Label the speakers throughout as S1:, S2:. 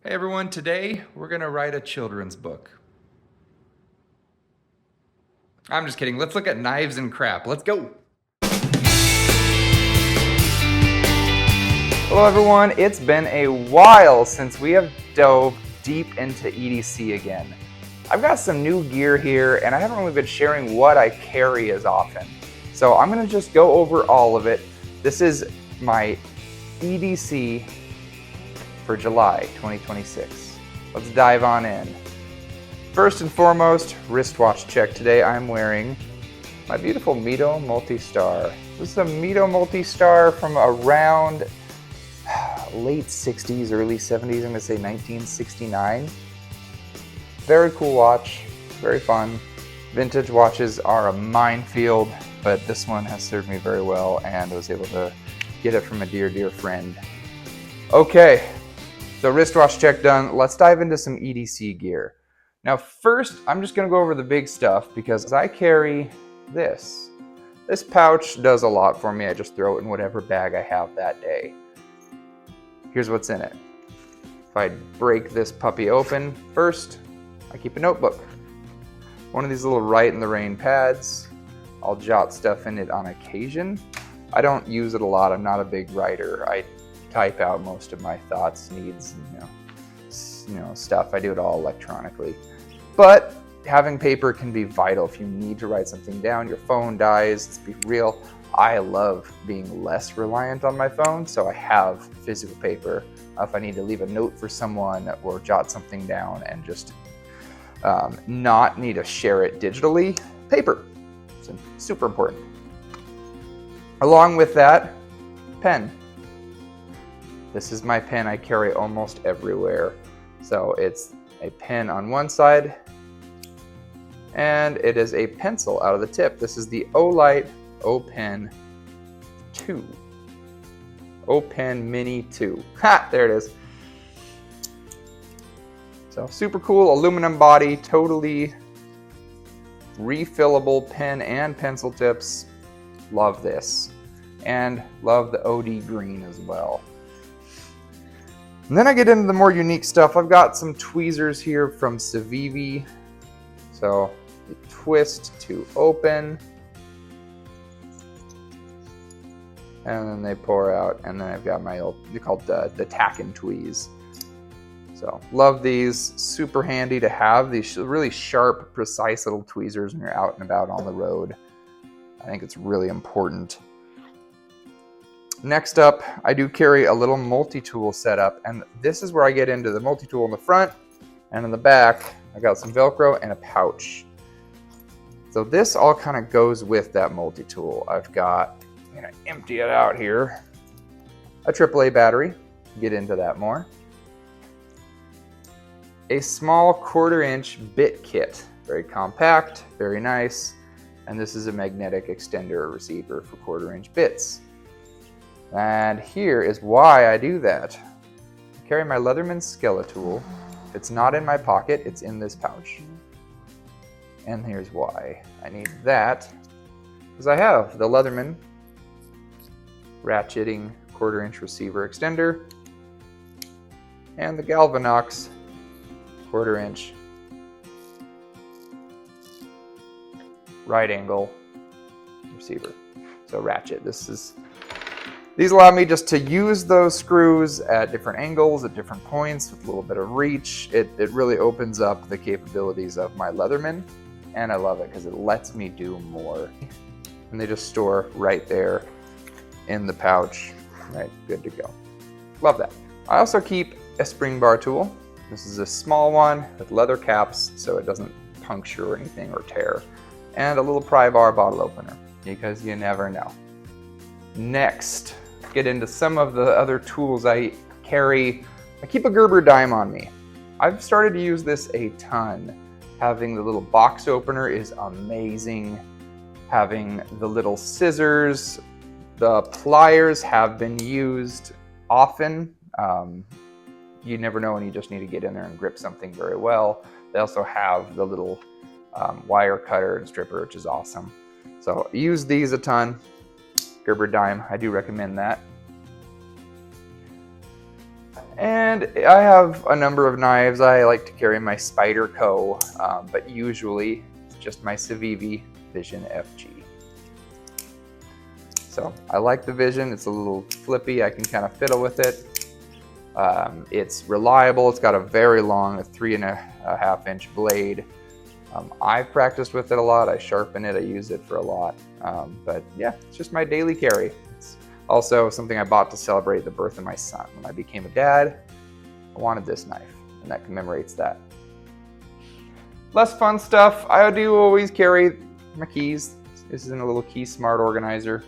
S1: Hey everyone, today we're gonna write a children's book. I'm just kidding, let's look at knives and crap. Let's go. Hello everyone, it's been a while since we have dove deep into EDC again. I've got some new gear here and I haven't really been sharing what I carry as often. So I'm gonna just go over all of it. This is my EDC for July 2026. Let's dive on in. First and foremost, wristwatch check. Today I'm wearing my beautiful Mito Multi-Star. This is a Mito Multi-Star from around late 60s, early 70s. I'm gonna say 1969. Very cool watch, very fun. Vintage watches are a minefield, but this one has served me very well and I was able to get it from a dear, dear friend. Okay, so wristwatch check done. Let's dive into some EDC gear. Now first, I'm just gonna go over the big stuff because I carry this. This pouch does a lot for me. I just throw it in whatever bag I have that day. Here's what's in it. If I break this puppy open, first, I keep a notebook. One of these little write in the rain pads. I'll jot stuff in it on occasion. I don't use it a lot. I'm not a big writer. I type out most of my thoughts, needs, stuff. I do it all electronically. But having paper can be vital if you need to write something down. Your phone dies, let's be real. I love being less reliant on my phone, so I have physical paper. If I need to leave a note for someone or jot something down and just not need to share it digitally, paper. It's super important. Along with that, pen. This is my pen I carry almost everywhere. So it's a pen on one side, and it is a pencil out of the tip. This is the Olight O-Pen 2. O-Pen Mini 2. Ha! There it is. So super cool, aluminum body, totally refillable pen and pencil tips. Love this. And love the OD green as well. And then I get into the more unique stuff. I've got some tweezers here from Civivi. So you twist to open. And then they pour out. And then I've got my old, they're called the tack and tweeze. So love these, super handy to have. These really sharp, precise little tweezers when you're out and about on the road. I think it's really important. Next up, I do carry a little multi-tool setup, and this is where I get into the multi-tool in the front, and in the back, I got some Velcro and a pouch. So this all kind of goes with that multi-tool. I've got, I'm gonna empty it out here, a AAA battery, get into that more. A small 1/4-inch bit kit, very compact, very nice, and this is a magnetic extender receiver for 1/4-inch bits. And here is why I do that. I carry my Leatherman Skeletool. It's not in my pocket, it's in this pouch. And here's why I need that. Because I have the Leatherman ratcheting 1/4-inch receiver extender and the Galvanox 1/4-inch right angle receiver. So ratchet. These allow me just to use those screws at different angles, at different points, with a little bit of reach. It really opens up the capabilities of my Leatherman, and I love it because it lets me do more. And they just store right there in the pouch. Right, good to go. Love that. I also keep a spring bar tool. This is a small one with leather caps so it doesn't puncture or anything or tear. And a little pry bar bottle opener because you never know. Next, get into some of the other tools I carry. I keep a Gerber dime on me. I've started to use this a ton. Having the little box opener is amazing. Having the little scissors, the pliers have been used often. You never know when you just need to get in there and grip something very well. They also have the little wire cutter and stripper, which is awesome. So I use these a ton. Gerber dime, I do recommend that. And I have a number of knives. I like to carry my Spyderco, but usually it's just my Civivi Vision FG. So I like the Vision. It's a little flippy. I can kind of fiddle with it. It's reliable. It's got a very long 3.5-inch blade. I've practiced with it a lot. I sharpen it. I use it for a lot. But yeah, it's just my daily carry. It's also something I bought to celebrate the birth of my son. When I became a dad, I wanted this knife, and that commemorates that. Less fun stuff. I do always carry my keys. This is in a little key smart organizer.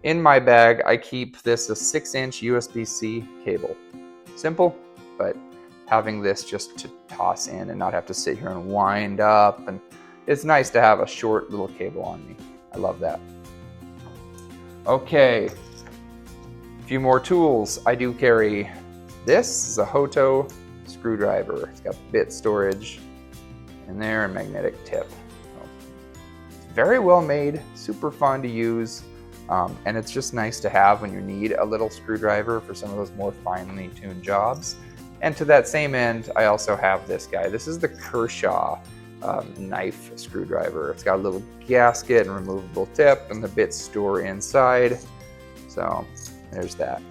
S1: In my bag, I keep this a 6-inch USB-C cable. Simple, but having this just to toss in and not have to sit here and wind up, and it's nice to have a short little cable on me. I love that. Okay, a few more tools. I do carry this is a Hoto screwdriver. It's got bit storage in there and magnetic tip. It's very well made, super fun to use. And it's just nice to have when you need a little screwdriver for some of those more finely tuned jobs. And to that same end, I also have this guy. This is the Kershaw knife screwdriver. It's got a little gasket and removable tip, and the bits store inside. So there's that.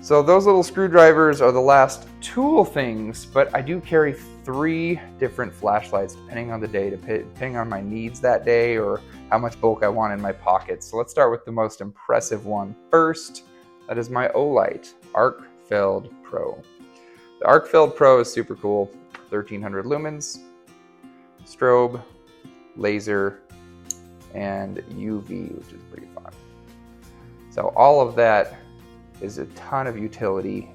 S1: So those little screwdrivers are the last tool things, but I do carry 3 different flashlights depending on the day, depending on my needs that day or how much bulk I want in my pockets. So let's start with the most impressive one first. That is my Olight Arc-Filled Pro. The Arc-Filled Pro is super cool. 1300 lumens, strobe, laser, and UV, which is pretty fun. So all of that is a ton of utility.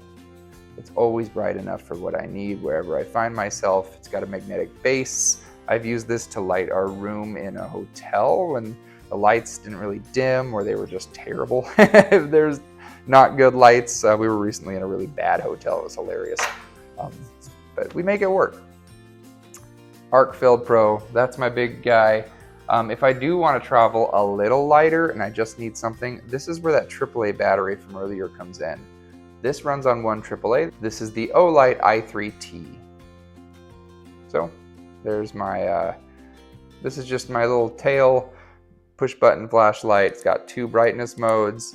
S1: It's always bright enough for what I need wherever I find myself. It's got a magnetic base. I've used this to light our room in a hotel when the lights didn't really dim or they were just terrible. There's not good lights. We were recently in a really bad hotel. It was hilarious. But we make it work. Arc-Filled Pro, that's my big guy. If I do want to travel a little lighter and I just need something, this is where that AAA battery from earlier comes in. This runs on one AAA. This is the Olight i3T. So there's my, this is just my little tail push button flashlight. It's got 2 brightness modes.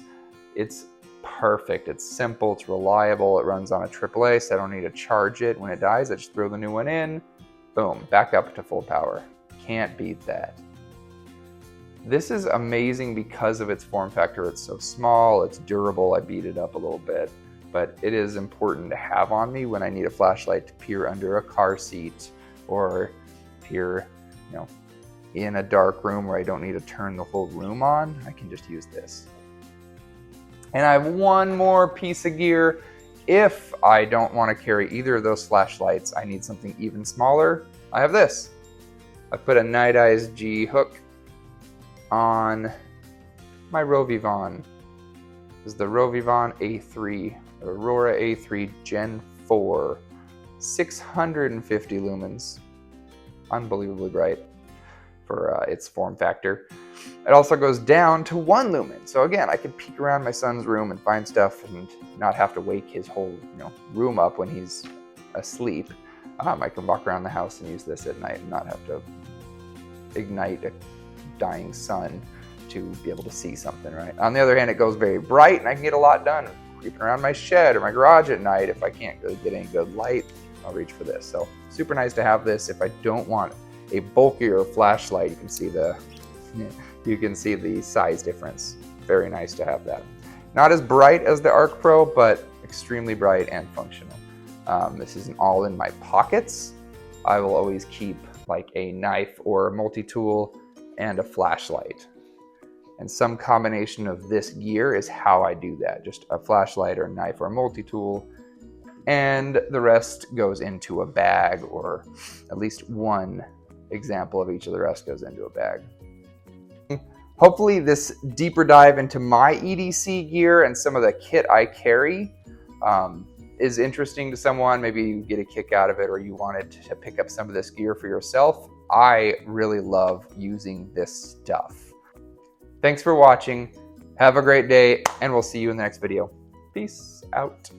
S1: It's perfect. It's simple, it's reliable. It runs on a AAA, so I don't need to charge it. When it dies, I just throw the new one in. Boom, back up to full power. Can't beat that. This is amazing because of its form factor. It's so small, it's durable. I beat it up a little bit, but it is important to have on me when I need a flashlight to peer under a car seat or peer, in a dark room where I don't need to turn the whole room on. I can just use this. And I have one more piece of gear. If I don't want to carry either of those flashlights, I need something even smaller. I have this. I put a Night Eyes G hook on my Rovivon. This is the Rovivon A3, Aurora A3 Gen 4, 650 lumens. Unbelievably bright for its form factor. It also goes down to 1 lumen. So again, I can peek around my son's room and find stuff and not have to wake his whole room up when he's asleep. I can walk around the house and use this at night and not have to ignite a dying sun to be able to see something, right? On the other hand, it goes very bright and I can get a lot done creeping around my shed or my garage at night. If I can't really get any good light, I'll reach for this. So super nice to have this if I don't want a bulkier flashlight. You can see the size difference. Very nice to have that. Not as bright as the Arc Pro, but extremely bright and functional. This isn't all in my pockets. I will always keep like a knife or a multi-tool and a flashlight. And some combination of this gear is how I do that. Just a flashlight or a knife or a multi-tool, and the rest goes into a bag, or at least one example of each of the rest goes into a bag. Hopefully this deeper dive into my EDC gear and some of the kit I carry is interesting to someone. Maybe you get a kick out of it, or you wanted to pick up some of this gear for yourself. I really love using this stuff. Thanks for watching. Have a great day, and we'll see you in the next video. Peace out.